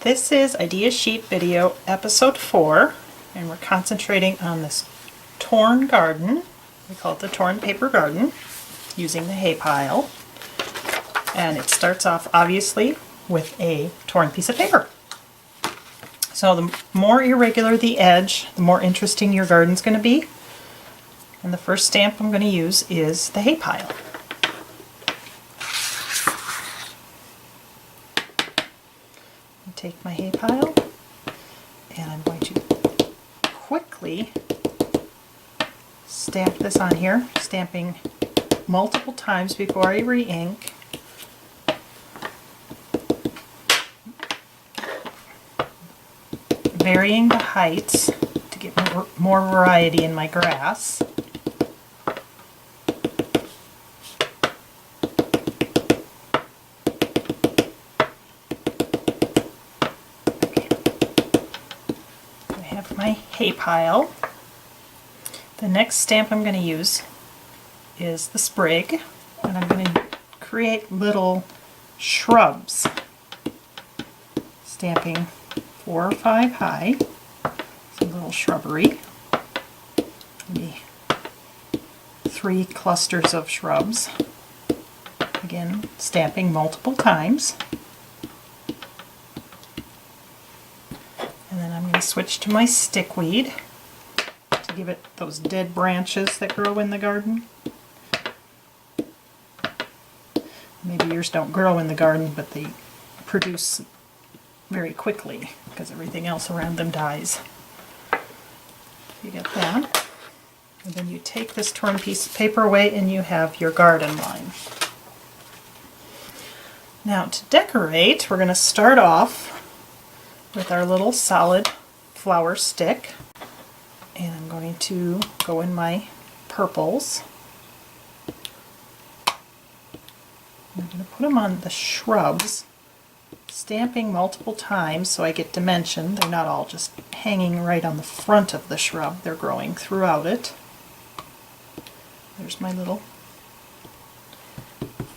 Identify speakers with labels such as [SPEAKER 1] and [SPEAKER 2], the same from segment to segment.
[SPEAKER 1] This is Idea Sheet Video Episode 4, and we're concentrating on this torn garden. We call it the torn paper garden, using the hay pile. And it starts off, obviously, with a torn piece of paper. So the more irregular the edge, the more interesting your garden's going to be. And the first stamp I'm going to use is the hay pile. Take my hay pile and I'm going to quickly stamp this on here, stamping multiple times before I re-ink. Varying the heights to get more variety in my grass. My hay pile. The next stamp I'm going to use is the sprig, and I'm going to create little shrubs, stamping 4 or 5 high, some little shrubbery, maybe 3 clusters of shrubs, again stamping multiple times. And then I'm going to switch to my stickweed to give it those dead branches that grow in the garden. Maybe yours don't grow in the garden, but they produce very quickly because everything else around them dies. You get that. And then you take this torn piece of paper away and you have your garden line. Now to decorate, we're going to start off with our little solid flower stick, and I'm going to go in my purples. I'm going to put them on the shrubs, stamping multiple times so I get dimension. They're not all just hanging right on the front of the shrub, they're growing throughout it. There's my little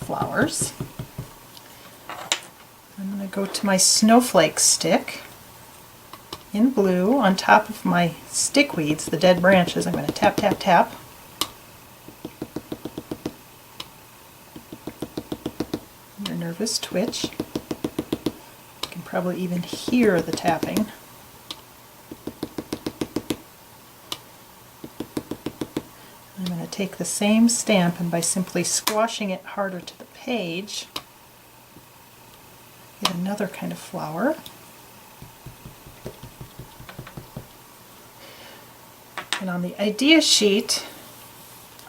[SPEAKER 1] flowers. I'm going to go to my snowflake stick in blue on top of my stickweeds, the dead branches. I'm going to tap, tap, tap. And a nervous twitch. You can probably even hear the tapping. I'm going to take the same stamp, and by simply squashing it harder to the page, get another kind of flower. And on the idea sheet,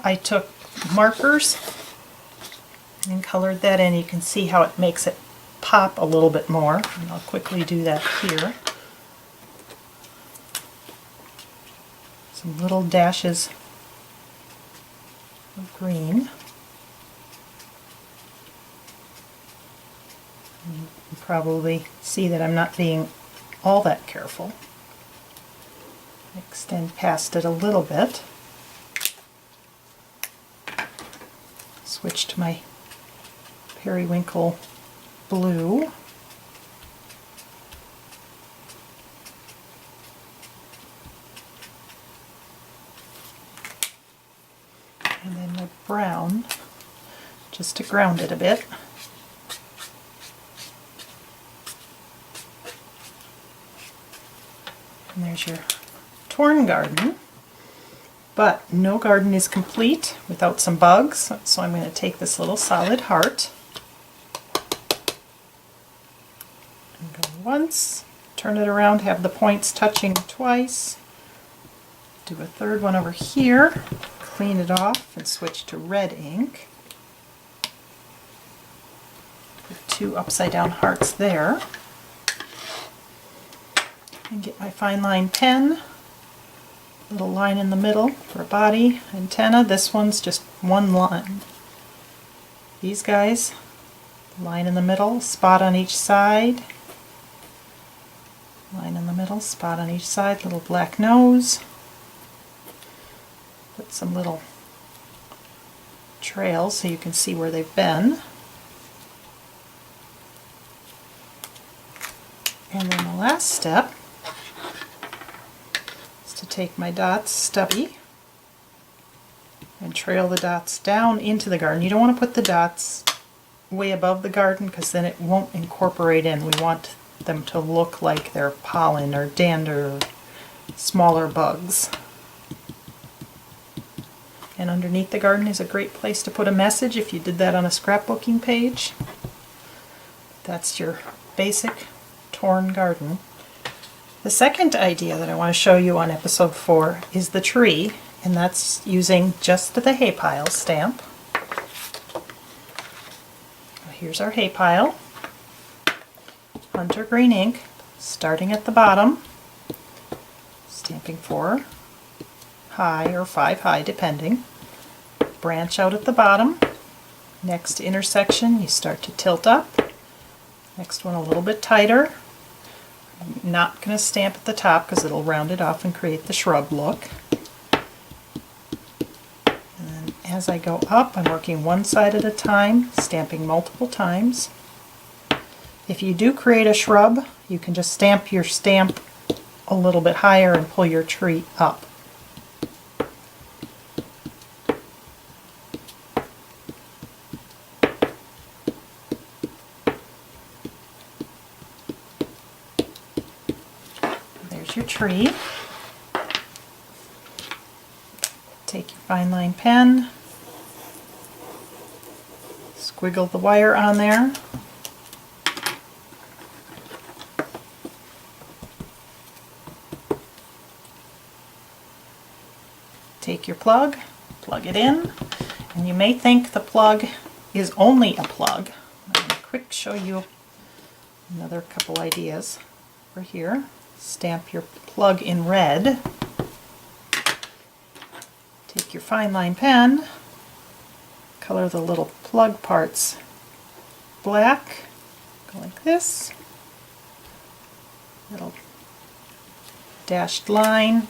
[SPEAKER 1] I took markers and colored that in. You can see how it makes it pop a little bit more, and I'll quickly do that here. Some little dashes of green. You can probably see that I'm not being all that careful. Extend past it a little bit. Switch to my periwinkle blue. And then my brown, just to ground it a bit. And there's your torn garden, but no garden is complete without some bugs, so I'm going to take this little solid heart and go once, turn it around, have the points touching twice, do a third one over here, clean it off and switch to red ink. Put 2 upside down hearts there, and get my fine line pen. Little line in the middle for a body, antenna. This one's just one line. These guys, line in the middle, spot on each side. Line in the middle, spot on each side, little black nose. Put some little trails so you can see where they've been. And then the last step is to take my dots stubby and trail the dots down into the garden. You don't want to put the dots way above the garden because then it won't incorporate in. We want them to look like they're pollen or dander or smaller bugs. And underneath the garden is a great place to put a message if you did that on a scrapbooking page. That's your basic torn garden. The second idea that I want to show you on episode 4 is the tree, and that's using just the hay pile stamp. Here's our hay pile. Hunter green ink, starting at the bottom, stamping 4 high or 5 high depending. Branch out at the bottom. Next intersection you start to tilt up. Next one a little bit tighter. I'm not going to stamp at the top because it'll round it off and create the shrub look. And then as I go up, I'm working one side at a time, stamping multiple times. If you do create a shrub, you can just stamp your stamp a little bit higher and pull your tree up. There's your tree. Take your fine line pen, squiggle the wire on there. Take your plug it in, and you may think the plug is only a plug. I'm going to quick show you another couple ideas over here. Stamp your plug in red. Take your fine line pen, color the little plug parts black, go like this, little dashed line.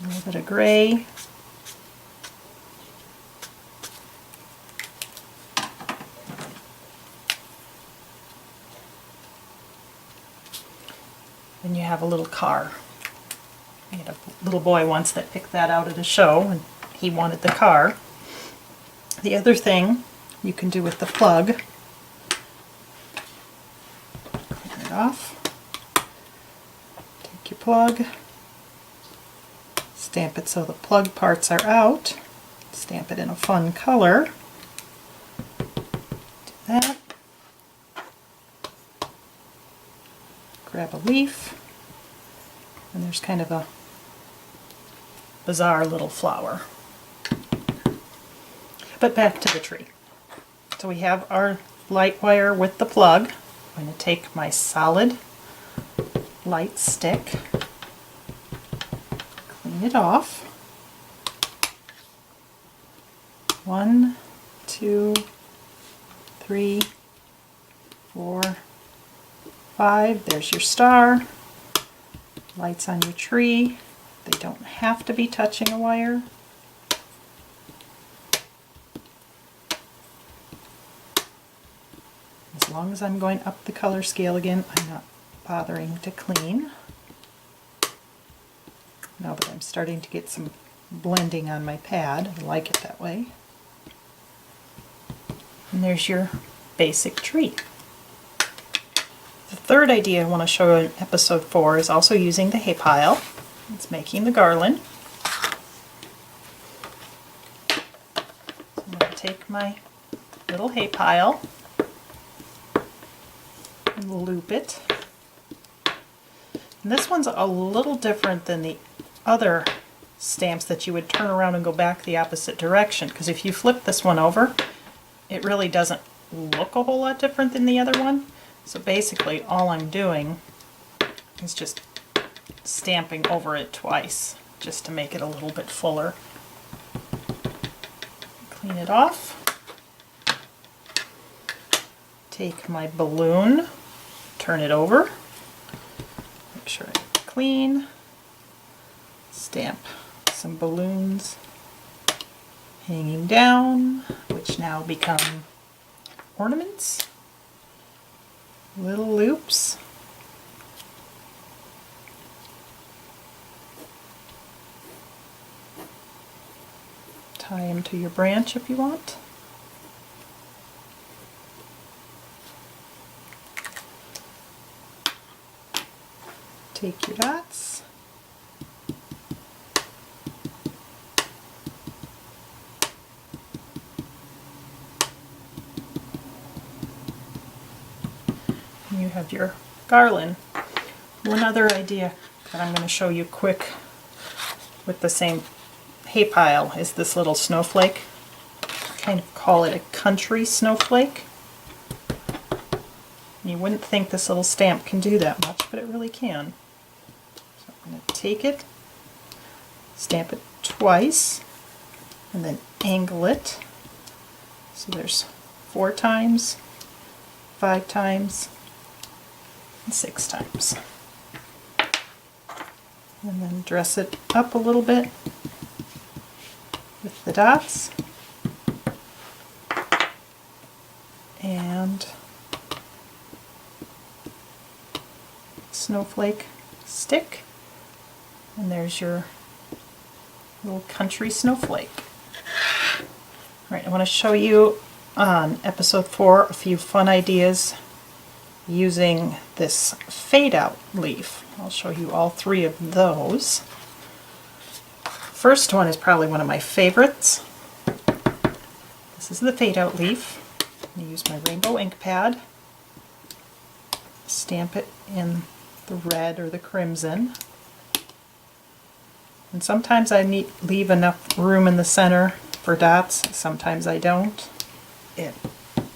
[SPEAKER 1] A little bit of gray. Then you have a little car. I had a little boy once that picked that out at a show and he wanted the car. The other thing you can do with the plug, clean it off, take your plug, stamp it so the plug parts are out, stamp it in a fun color, do that, grab a leaf, and there's kind of a bizarre little flower. But back to the tree. So we have our light wire with the plug. I'm going to take my solid light stick, clean it off. 1, 2, 3, 4, 5. There's your star. Lights on your tree. They don't have to be touching a wire. As long as I'm going up the color scale again, I'm not bothering to clean. Now that I'm starting to get some blending on my pad, I like it that way. And there's your basic tree. The third idea I want to show in episode 4 is also using the hay pile. It's making the garland. So I'm going to take my little hay pile and loop it. And this one's a little different than the other stamps that you would turn around and go back the opposite direction, because if you flip this one over, it really doesn't look a whole lot different than the other one. So basically all I'm doing is just stamping over it twice just to make it a little bit fuller. Clean it off. Take my balloon, turn it over, make sure I clean, stamp some balloons hanging down, which now become ornaments, little loops. Tie them to your branch if you want. Take your dots. And you have your garland. One other idea that I'm going to show you quick with the same hay pile is this little snowflake. I kind of call it a country snowflake. You wouldn't think this little stamp can do that much, but it really can. So I'm going to take it, stamp it twice, and then angle it. So there's 4 times, 5 times, and 6 times. And then dress it up a little bit with the dots. And snowflake stick, and there's your little country snowflake. Alright, I want to show you on episode 4 a few fun ideas using this fade out leaf. I'll show you all 3 of those. First one is probably one of my favorites. This is the fade out leaf. I'm going to use my rainbow ink pad, stamp it in the red or the crimson, and sometimes I leave enough room in the center for dots, sometimes I don't. It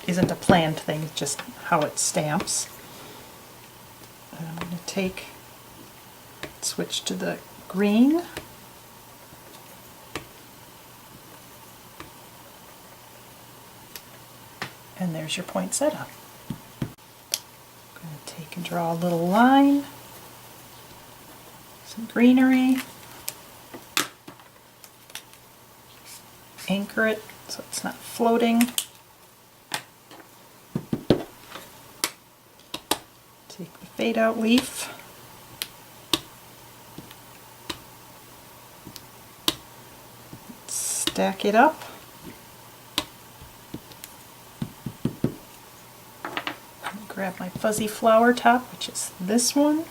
[SPEAKER 1] isn't a planned thing, it's just how it stamps. And I'm going to switch to the green, and there's your poinsettia. Take and draw a little line, some greenery, anchor it so it's not floating. Take the fade out leaf, stack it up. Grab my fuzzy flower top, which is this one.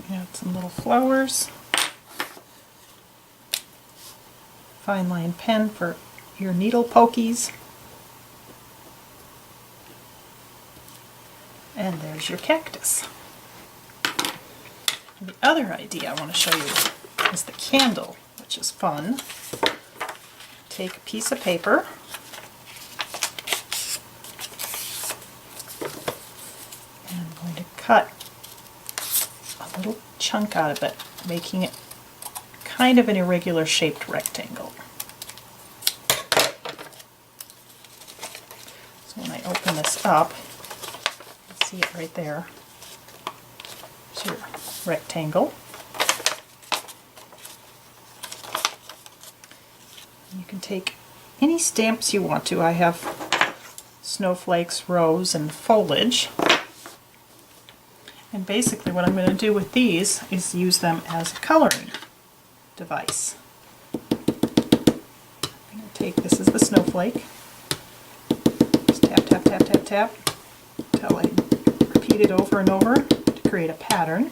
[SPEAKER 1] Add some little flowers. Fine line pen for your needle pokies. And there's your cactus. And the other idea I want to show you is the candle, which is fun. Take a piece of paper, and I'm going to cut a little chunk out of it, making it kind of an irregular shaped rectangle. So when I open this up, you can see it right there. There's your rectangle. You can take any stamps you want to. I have snowflakes, rose, and foliage. And basically what I'm going to do with these is use them as a coloring device. I'm going to take, this is the snowflake, just tap, tap, tap, tap, tap, until I repeat it over and over to create a pattern.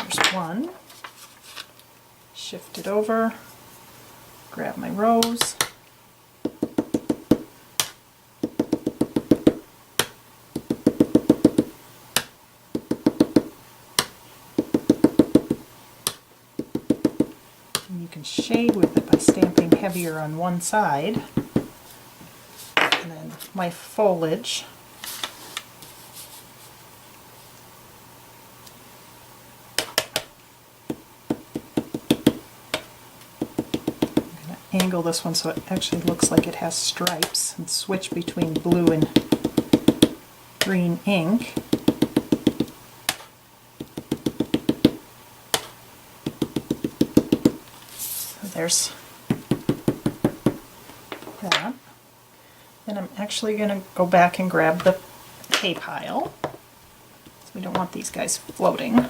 [SPEAKER 1] There's one. Shift it over, grab my rose, and you can shade with it by stamping heavier on one side, and then my foliage. Angle this one so it actually looks like it has stripes, and switch between blue and green ink. there's that. Then I'm actually going to go back and grab the hay pile. So we don't want these guys floating.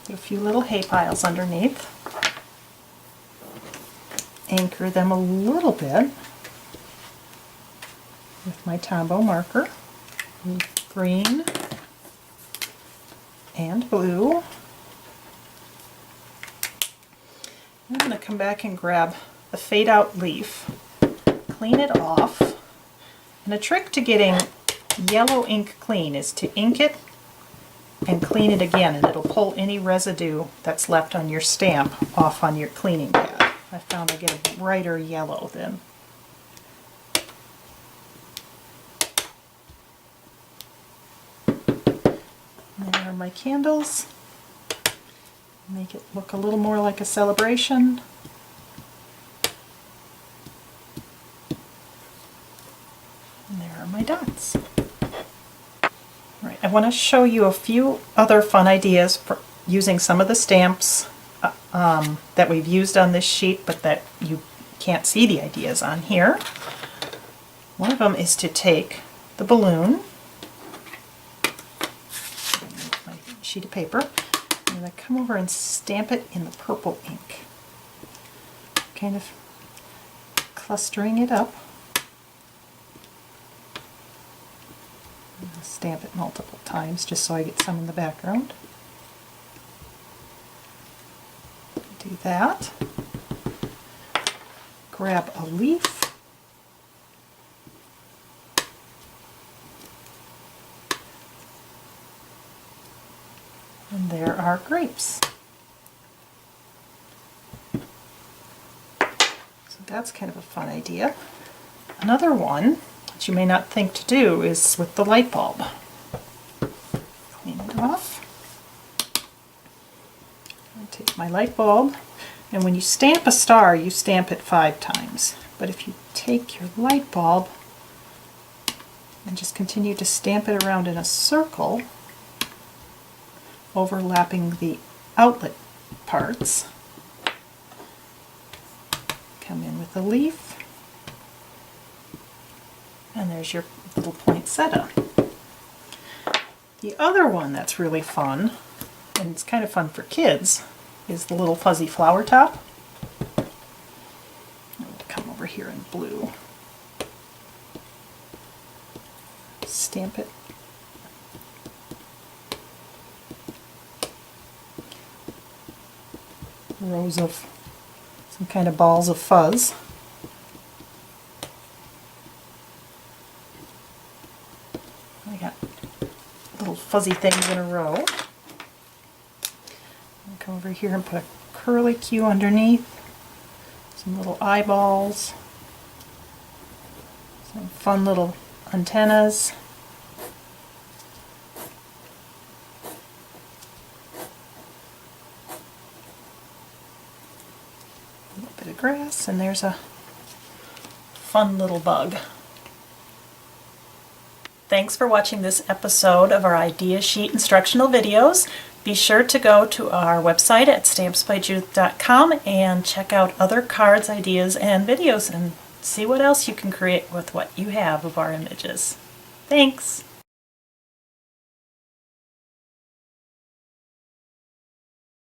[SPEAKER 1] Put a few little hay piles underneath. Anchor them a little bit with my Tombow marker. Green and blue. I'm going to come back and grab the fade out leaf, clean it off. And a trick to getting yellow ink clean is to ink it and clean it again, and it'll pull any residue that's left on your stamp off on your cleaning pad. I found I get a brighter yellow then. And there are my candles. Make it look a little more like a celebration. And there are my dots. Right, I want to show you a few other fun ideas for using some of the stamps that we've used on this sheet, but that you can't see the ideas on here. One of them is to take the balloon, my sheet of paper, I'm going to come over and stamp it in the purple ink. Kind of clustering it up. Stamp it multiple times just so I get some in the background. Do that. Grab a leaf. And there are grapes. So that's kind of a fun idea. Another one that you may not think to do is with the light bulb. Clean it off. I take my light bulb, and when you stamp a star, you stamp it 5 times. But if you take your light bulb and just continue to stamp it around in a circle, overlapping the outlet parts, come in with the leaf, and there's your little poinsettia. The other one that's really fun, and it's kind of fun for kids, is the little fuzzy flower top. I'll come over here in blue. Stamp it. Rows of some kind of balls of fuzz. I got little fuzzy things in a row. I'll come over here and put a curly Q underneath, some little eyeballs, some fun little antennas. A little bit of grass, and there's a fun little bug. Thanks for watching this episode of our Idea Sheet instructional videos. Be sure to go to our website at stampsbyjudith.com and check out other cards, ideas, and videos, and see what else you can create with what you have of our images. Thanks!